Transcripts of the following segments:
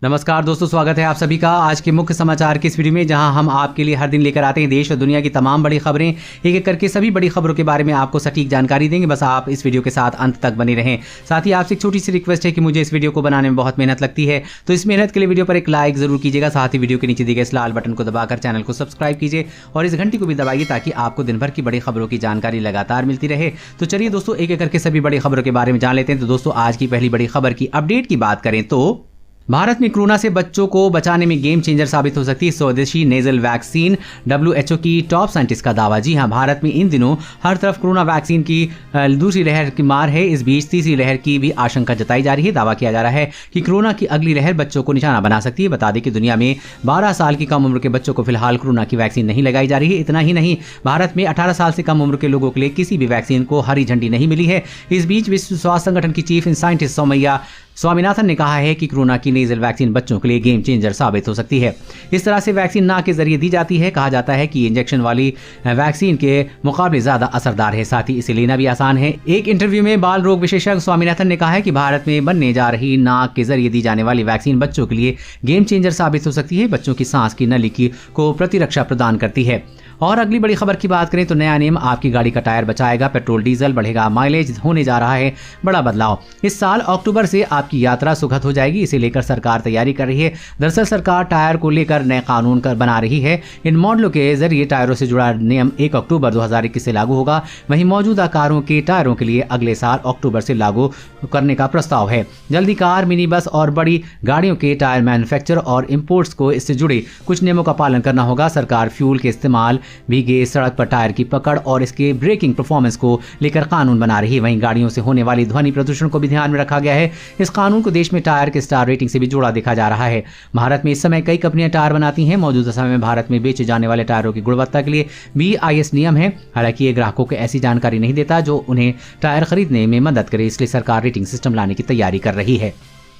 नमस्कार दोस्तों, स्वागत है आप सभी का आज के मुख्य समाचार की इस वीडियो में, जहां हम आपके लिए हर दिन लेकर आते हैं देश और दुनिया की तमाम बड़ी खबरें। एक एक करके सभी बड़ी खबरों के बारे में आपको सटीक जानकारी देंगे। बस आप इस वीडियो के साथ अंत तक बने रहें। साथ ही आपसे एक छोटी सी रिक्वेस्ट है कि मुझे इस वीडियो को बनाने में बहुत मेहनत लगती है, तो इस मेहनत के लिए वीडियो पर एक लाइक जरूर कीजिएगा। साथ ही वीडियो के नीचे दिए गए इस लाल बटन को दबाकर चैनल को सब्सक्राइब कीजिए और इस घंटी को भी दबाइए ताकि आपको दिन भर की बड़ी खबरों की जानकारी लगातार मिलती रहे। तो चलिए दोस्तों, एक एक करके सभी बड़ी खबरों के बारे में जान लेते हैं। तो दोस्तों, आज की पहली बड़ी खबर की अपडेट की बात करें तो भारत में कोरोना से बच्चों को बचाने में गेम चेंजर साबित हो सकती है स्वदेशी नेजल वैक्सीन। WHO की टॉप साइंटिस्ट का दावा। जी हां, भारत में इन दिनों हर तरफ कोरोना वैक्सीन की दूसरी लहर की मार है। इस बीच तीसरी लहर की भी आशंका जताई जा रही है। दावा किया जा रहा है कि कोरोना की अगली लहर बच्चों को निशाना बना सकती है। बता दें कि दुनिया में 12 साल की कम उम्र के बच्चों को फिलहाल कोरोना की वैक्सीन नहीं लगाई जा रही है। इतना ही नहीं, भारत में 18 साल से कम उम्र के लोगों के लिए किसी भी वैक्सीन को हरी झंडी नहीं मिली है। इस बीच विश्व स्वास्थ्य संगठन की चीफ साइंटिस्ट सौम्या स्वामीनाथन ने कहा है कि कोरोना की नेजल वैक्सीन बच्चों के लिए गेम चेंजर साबित हो सकती है। इस तरह से वैक्सीन नाक के जरिए दी जाती है। कहा जाता है कि इंजेक्शन वाली वैक्सीन के मुकाबले ज्यादा असरदार है, साथ ही इसे लेना भी आसान है। एक इंटरव्यू में बाल रोग विशेषज्ञ स्वामीनाथन ने कहा है कि भारत में बनने जा रही नाक के जरिए दी जाने वाली वैक्सीन बच्चों के लिए गेम चेंजर साबित हो सकती है। बच्चों की सांस की नली को प्रतिरक्षा प्रदान करती है। और अगली बड़ी खबर की बात करें तो नया नियम आपकी गाड़ी का टायर बचाएगा, पेट्रोल डीजल बढ़ेगा, माइलेज होने जा रहा है बड़ा बदलाव। इस साल अक्टूबर से आपकी यात्रा सुखद हो जाएगी। इसे लेकर सरकार तैयारी कर रही है। दरअसल सरकार टायर को लेकर नए कानून बना रही है। इन मॉडलों के जरिए टायरों से जुड़ा नियम 1 अक्टूबर 2021 से लागू होगा। वहीं मौजूदा कारों के टायरों के लिए अगले साल अक्टूबर से लागू करने का प्रस्ताव है। जल्दी कार, मिनी बस और बड़ी गाड़ियों के टायर मैन्युफैक्चर और इंपोर्ट्स को इससे जुड़े कुछ नियमों का पालन करना होगा। सरकार फ्यूल के इस्तेमाल, भीगे सड़क पर टायर की पकड़ और इसके ब्रेकिंग परफॉर्मेंस को लेकर कानून बना रही है। वहीं गाड़ियों से होने वाली ध्वनि प्रदूषण को भी ध्यान में रखा गया है। इस कानून को देश में टायर के स्टार रेटिंग से भी जोड़ा देखा जा रहा है। भारत में इस समय कई कंपनियां टायर बनाती हैं। मौजूदा समय में भारत में बेचे जाने वाले टायरों की गुणवत्ता के लिए BIS नियम है। हालांकि ये ग्राहकों को ऐसी जानकारी नहीं देता जो उन्हें टायर खरीदने में मदद करे, इसलिए सरकार रेटिंग सिस्टम लाने की तैयारी कर रही है।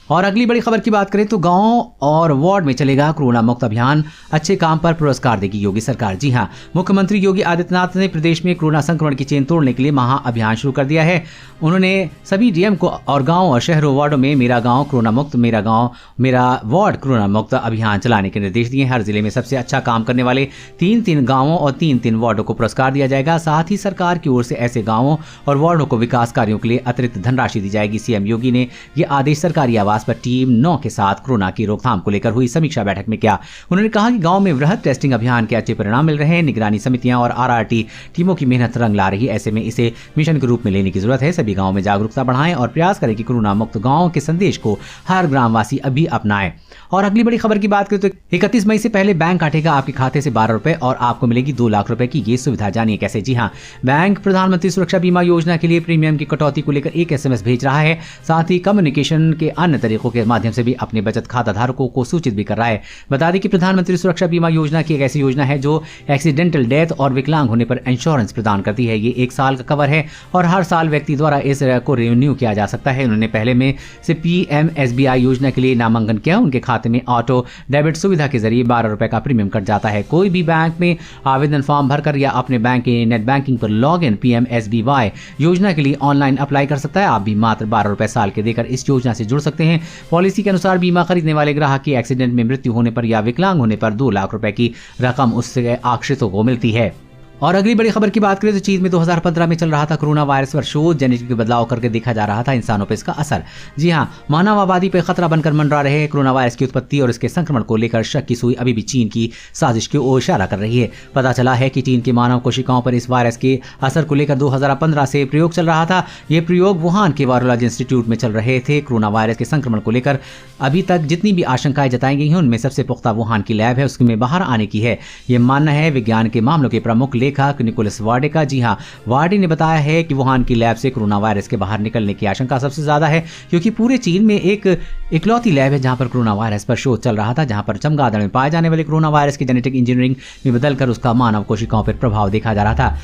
और अगली बड़ी खबर की बात करें तो गांव और वार्ड में चलेगा कोरोना मुक्त अभियान, अच्छे काम पर पुरस्कार देगी योगी सरकार। जी हां, मुख्यमंत्री योगी आदित्यनाथ ने प्रदेश में कोरोना संक्रमण की चेन तोड़ने के लिए महा अभियान शुरू कर दिया है। उन्होंने सभी डीएम को और गांव और शहरों वार्डों में मेरा गांव कोरोना मुक्त, मेरा गांव मेरा वार्ड कोरोना मुक्त अभियान चलाने के निर्देश दिए। हर जिले में सबसे अच्छा काम करने वाले 3-3 गांवों और 3-3 वार्डों को पुरस्कार दिया जाएगा। साथ ही सरकार की ओर से ऐसे गांवों और वार्डों को विकास कार्यों के लिए अतिरिक्त धनराशि दी जाएगी। सीएम योगी ने यह आदेश सरकारी आवास पर टीम 9 के साथ कोरोना की रोकथाम को लेकर हुई समीक्षा बैठक में किया। उन्होंने कहा कि गांव में वृहद टेस्टिंग अभियान के अच्छे परिणाम मिल रहे हैं। निगरानी समितियां और RRT टीमों की मेहनत रंग ला रही है। ऐसे में इसे मिशन के रूप में लेने की जरूरत है। सभी गांवों में जागरूकता बढ़ाएं और प्रयास करें कि कोरोना मुक्त गांव के संदेश को हर ग्रामवासी अभी अपनाएं। और अगली बड़ी खबर की बात करें तो 31 मई से पहले बैंक काटेगा आपके खाते से 12 रुपए और आपको मिलेगी 2 लाख रुपए की ये सुविधा। जानिए कैसे। जी हाँ, बैंक प्रधानमंत्री सुरक्षा बीमा योजना के लिए प्रीमियम की कटौती को लेकर एक SMS भेज रहा है। साथ ही कम्युनिकेशन के अन्य तरीकों के माध्यम से भी अपने बचत खाता धारकों को सूचित भी कर रहा है। बता दें कि प्रधानमंत्री सुरक्षा बीमा योजना की एक ऐसी योजना है जो एक्सीडेंटल डेथ और विकलांग होने पर इंश्योरेंस प्रदान करती है। ये 1 साल का कवर है और हर साल व्यक्ति द्वारा इस को रिन्यू किया जा सकता है। उन्होंने पहले में से PMSBI योजना के लिए नामांकन किया। उनके खाते में ऑटो डेबिट सुविधा के जरिए 12 रुपए का प्रीमियम कट जाता है। कोई भी बैंक में आवेदन फॉर्म भरकर या अपने बैंक के नेट बैंकिंग पर लॉग इन PMSBY योजना के लिए ऑनलाइन अप्लाई कर सकता है। आप भी मात्र 12 रुपए साल के देकर इस योजना से जुड़ सकते हैं। पॉलिसी के अनुसार बीमा खरीदने वाले ग्राहक की एक्सीडेंट में मृत्यु होने पर या विकलांग होने पर 2 लाख रुपए की रकम उससे आश्रितों को मिलती है। और अगली बड़ी खबर की बात करें तो चीन में 2015 में चल रहा था कोरोना वायरस पर शोध, जेनेटिक बदलाव करके देखा जा रहा था इंसानों पर इसका असर। जी हां, मानव आबादी पर खतरा बनकर मंडरा रहे कोरोना वायरस की उत्पत्ति और इसके संक्रमण को लेकर शक की सुई अभी भी चीन की साजिश की ओर इशारा कर रही है। पता चला है कि चीन के मानव कोशिकाओं पर इस वायरस के असर को लेकर 2015 से प्रयोग चल रहा था। ये प्रयोग वुहान के वायरोलॉजी इंस्टीट्यूट में चल रहे थे। कोरोना वायरस के संक्रमण को लेकर अभी तक जितनी भी आशंकाएं जताई गई हैं उनमें सबसे पुख्ता वुहान की लैब है, उसमें बाहर आने की है। ये मानना है विज्ञान के मामलों के प्रमुख लेखक निकोलस वार्डे का। जी हां, वार्डे ने बताया है कि वुहान की लैब से कोरोना वायरस के बाहर निकलने की आशंका सबसे ज्यादा है, क्योंकि पूरे चीन में एक इकलौती लैब है जहां पर कोरोना वायरस पर शोध चल रहा था, जहां पर चमगादड़ में पाए जाने वाले कोरोना वायरस की जेनेटिक इंजीनियरिंग में बदलकर उसका मानव कोशिकाओं पर प्रभाव देखा जा रहा था।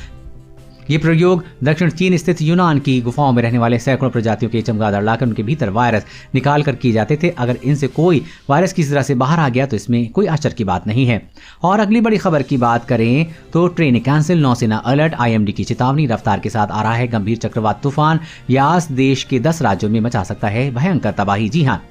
ये प्रयोग दक्षिण चीन स्थित यूनान की गुफाओं में रहने वाले सैकड़ों प्रजातियों के चमगादड़ लाकर उनके भीतर वायरस निकाल कर किए जाते थे। अगर इनसे कोई वायरस किसी तरह से बाहर आ गया तो इसमें कोई आश्चर्य की बात नहीं है। और अगली बड़ी खबर की बात करें तो ट्रेन कैंसिल, नौसेना अलर्ट, IMD की चेतावनी, रफ्तार के साथ आ रहा है गंभीर चक्रवात तूफान यास, देश के 10 राज्यों में मचा सकता है भयंकर तबाही। जी हाँ,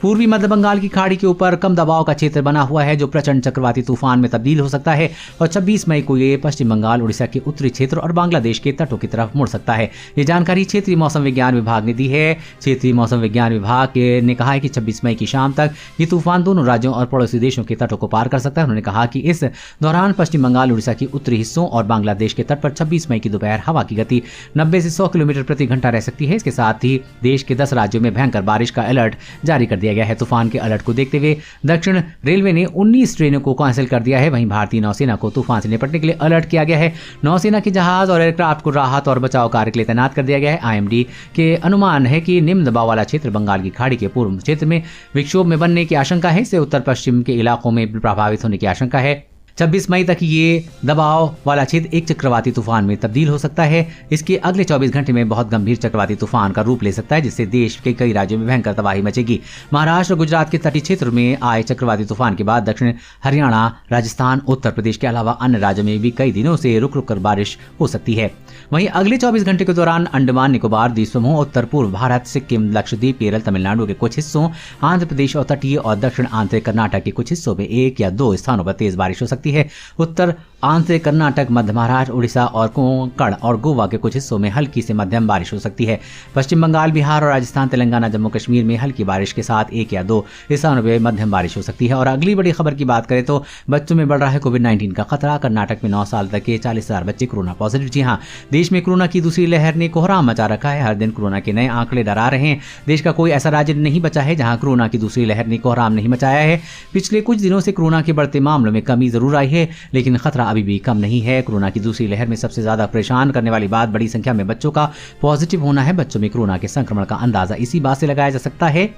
पूर्वी मध्य बंगाल की खाड़ी के ऊपर कम दबाव का क्षेत्र बना हुआ है जो प्रचंड चक्रवाती तूफान में तब्दील हो सकता है और 26 मई को ये पश्चिम बंगाल, उड़ीसा के उत्तरी क्षेत्र और बांग्लादेश के तटों की तरफ मुड़ सकता है। ये जानकारी क्षेत्रीय मौसम विज्ञान विभाग ने दी है। क्षेत्रीय मौसम विज्ञान विभाग ने कहा है कि 26 मई की शाम तक ये तूफान दोनों राज्यों और पड़ोसी देशों के तटों को पार कर सकता है। उन्होंने कहा कि इस दौरान पश्चिम बंगाल, उड़ीसा के उत्तरी हिस्सों और बांग्लादेश के तट पर 26 मई की दोपहर हवा की गति 90 से 100 किलोमीटर प्रति घंटा रह सकती है। इसके साथ ही देश के 10 राज्यों में भयंकर बारिश का अलर्ट जारी कर दिया गया है। तूफान के अलर्ट को देखते हुए दक्षिण रेलवे ने 19 ट्रेनों को कैंसिल कर दिया है। वहीं भारतीय नौसेना को तूफान से निपटने के लिए अलर्ट किया गया है। नौसेना के जहाज और एयरक्राफ्ट को राहत और बचाव कार्य के लिए तैनात कर दिया गया है। आईएमडी के अनुमान है कि निम्न दबाव वाला क्षेत्र बंगाल की खाड़ी के पूर्व क्षेत्र में विक्षोभ में बनने की आशंका है। इससे उत्तर पश्चिम के इलाकों में प्रभावित होने की आशंका है। 26 मई तक ये दबाव वाला क्षेत्र एक चक्रवाती तूफान में तब्दील हो सकता है। इसके अगले 24 घंटे में बहुत गंभीर चक्रवाती तूफान का रूप ले सकता है, जिससे देश के कई राज्यों में भयंकर तबाही मचेगी। महाराष्ट्र और गुजरात के तटीय क्षेत्र में आए चक्रवाती तूफान के बाद दक्षिण हरियाणा, राजस्थान, उत्तर प्रदेश के अलावा अन्य राज्यों में भी कई दिनों से रुक रुक कर बारिश हो सकती है। वहीं अगले 24 घंटे के दौरान अंडमान निकोबार द्वीप समूह, उत्तर पूर्व भारत, सिक्किम, लक्षद्वीप, केरल, तमिलनाडु के कुछ हिस्सों, आंध्र प्रदेश और तटीय और दक्षिण आंतरिक कर्नाटक के कुछ हिस्सों में 1 या 2 स्थानों पर तेज बारिश हो सकती है। उत्तर आंतरिक कर्नाटक, मध्य महाराष्ट्र, उड़ीसा और कोंकण और गोवा के कुछ हिस्सों में हल्की से मध्यम बारिश हो सकती है। पश्चिम बंगाल, बिहार और राजस्थान, तेलंगाना, जम्मू कश्मीर में हल्की बारिश के साथ 1 या 2 स्थानों पर मध्यम बारिश हो सकती है। और अगली बड़ी खबर की बात करें तो बच्चों में बढ़ रहा है कोविड-19 का खतरा। कर्नाटक में 9 साल तक के 40,000 बच्चे कोरोना पॉजिटिव। जी हां, देश में कोरोना की दूसरी लहर ने कोहराम मचा रखा है। हर दिन कोरोना के नए आंकड़े डरा रहे हैं। देश का कोई ऐसा राज्य नहीं बचा है जहां कोरोना की दूसरी लहर ने कोहराम नहीं मचाया है। पिछले कुछ दिनों से कोरोना के बढ़ते मामलों में कमी जरूर आई है, लेकिन खतरा अभी भी कम नहीं है। कोरोना की दूसरी लहर में सबसे ज्यादा परेशान करने वाली बात बड़ी संख्या में बच्चों का पॉजिटिव होना है। बच्चों में कोरोना के संक्रमण का अंदाजा इसी बात से लगाया जा सकता है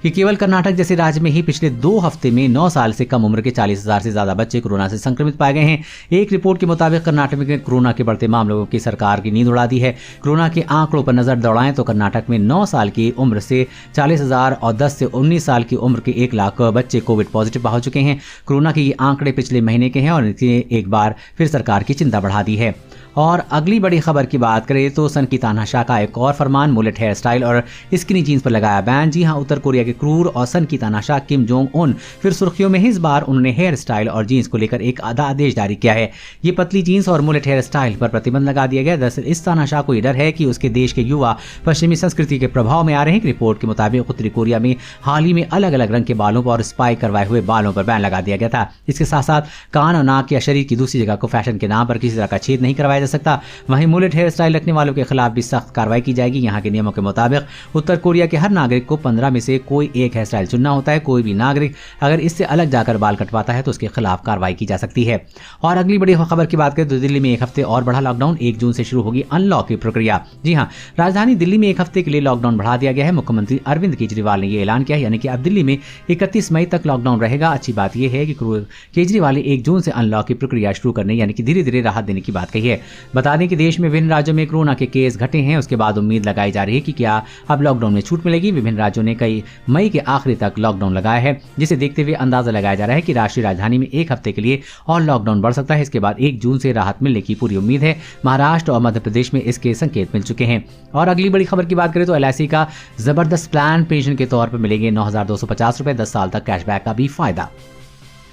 कि केवल कर्नाटक जैसे राज्य में ही पिछले 2 हफ्ते में 9 साल से कम उम्र के 40,000 से ज्यादा बच्चे कोरोना से संक्रमित पाए गए हैं। एक रिपोर्ट के मुताबिक कर्नाटक में कोरोना के बढ़ते मामलों की सरकार की नींद उड़ा दी है। कोरोना के आंकड़ों पर नजर दौड़ाएं तो कर्नाटक में 9 साल की उम्र से 40,000 और 10 से 19 साल की उम्र के 1 लाख बच्चे कोविड पॉजिटिव हो चुके हैं। कोरोना के ये आंकड़े पिछले महीने के हैं और इसने एक बार फिर सरकार की चिंता बढ़ा दी है। और अगली बड़ी खबर की बात करें तो सन की तानाशाह का एक और फरमान, मुलेट हेयर स्टाइल और स्किनी जीन्स पर लगाया बैन। जी हां, उत्तर कोरिया के क्रूर और सन की तानाशाह किम जोंग उन फिर सुर्खियों में है। इस बार उन्होंने हेयर स्टाइल और जीन्स को लेकर एक आदेश जारी किया है। ये पतली जीन्स और मुलेट हेयर स्टाइल पर प्रतिबंध लगा दिया गया। दरअसल इस तानाशाह को यह डर है कि उसके देश के युवा पश्चिमी संस्कृति के प्रभाव में आ रहे हैं। रिपोर्ट के मुताबिक उत्तरी कोरिया में हाल ही में अलग अलग रंग के बालों पर और स्पाइक करवाए हुए बालों पर बैन लगा दिया गया था। इसके साथ साथ कान और नाक या शरीर की दूसरी जगह को फैशन के नाम पर किसी तरह का छेद नहीं करवाया जा सकता। मुलेट हेयर स्टाइल रखने वालों के खिलाफ भी सख्त कार्रवाई की जाएगी। यहाँ के नियमों के मुताबिक उत्तर कोरिया के हर नागरिक को 15 में से कोई एक हेयर स्टाइल चुनना होता है। कोई भी नागरिक अगर इससे अलग जाकर बाल कटवाता है तो उसके खिलाफ कार्रवाई की जा सकती है। और अगली बड़ी खबर की बात करें तो दिल्ली में 1 हफ्ते और बढ़ा लॉकडाउन। 1 जून से शुरू होगी अनलॉक की प्रक्रिया। जी हाँ, राजधानी दिल्ली में 1 हफ्ते के लिए लॉकडाउन बढ़ा दिया गया है। मुख्यमंत्री अरविंद केजरीवाल ने यह ऐलान किया है, यानी कि अब दिल्ली में 31 मई तक लॉकडाउन रहेगा। अच्छी बात यह है कि केजरीवाल ने 1 जून से अनलॉक की प्रक्रिया शुरू करने यानी कि धीरे धीरे राहत देने की बात कही है। बता दें कि देश में विभिन्न राज्यों में कोरोना के केस घटे हैं। उसके बाद उम्मीद लगाई जा रही है कि क्या अब लॉकडाउन में छूट मिलेगी। विभिन्न राज्यों ने कई मई के आखिरी तक लॉकडाउन लगाया है, जिसे देखते हुए अंदाजा लगाया जा रहा है कि राष्ट्रीय राजधानी में 1 हफ्ते के लिए और लॉकडाउन बढ़ सकता है। इसके बाद 1 जून से राहत मिलने की पूरी उम्मीद है। महाराष्ट्र और मध्य प्रदेश में इसके संकेत मिल चुके हैं। और अगली बड़ी खबर की बात करें तो LIC का जबरदस्त प्लान, पेंशन के तौर पर मिलेंगे 9,250 रुपए, 10 साल तक कैशबैक का भी फायदा।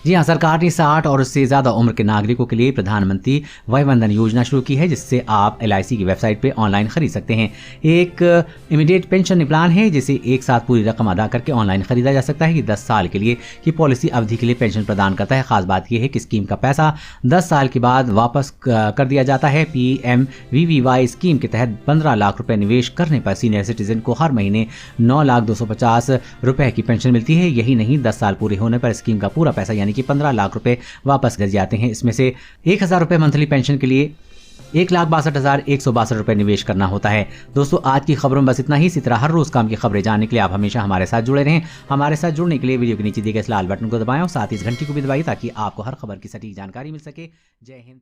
जी हाँ, सरकार ने 60 और उससे ज्यादा उम्र के नागरिकों के लिए प्रधानमंत्री वय वंदन योजना शुरू की है, जिससे आप LIC की वेबसाइट पे ऑनलाइन खरीद सकते हैं। एक इमीडिएट पेंशन प्लान है जिसे एक साथ पूरी रकम अदा करके ऑनलाइन खरीदा जा सकता है। कि 10 साल के लिए की पॉलिसी अवधि के लिए पेंशन प्रदान करता है। खास बात यह है कि स्कीम का पैसा 10 साल के बाद वापस कर दिया जाता है। PMVVY स्कीम के तहत 15 लाख रुपए निवेश करने पर सीनियर सिटीजन को हर महीने 9,250 रुपए की पेंशन मिलती है। यही नहीं, 10 साल पूरे होने पर स्कीम का पूरा पैसा यानी कि 15 लाख रुपए वापस कर जाते हैं। इसमें से 1,000 रुपए मंथली पेंशन के लिए 1,62,162 रुपए निवेश करना होता है। दोस्तों, आज की खबरों में बस इतना ही। इसी तरह हर रोज काम की खबरें जानने के लिए आप हमेशा हमारे साथ जुड़े रहें। हमारे साथ जुड़ने के लिए वीडियो के नीचे दिए गए इस लाल बटन को दबाएं और साथ ही इस घंटी को भी दबाएं ताकि आपको हर खबर की सटीक जानकारी मिल सके। जय हिंद।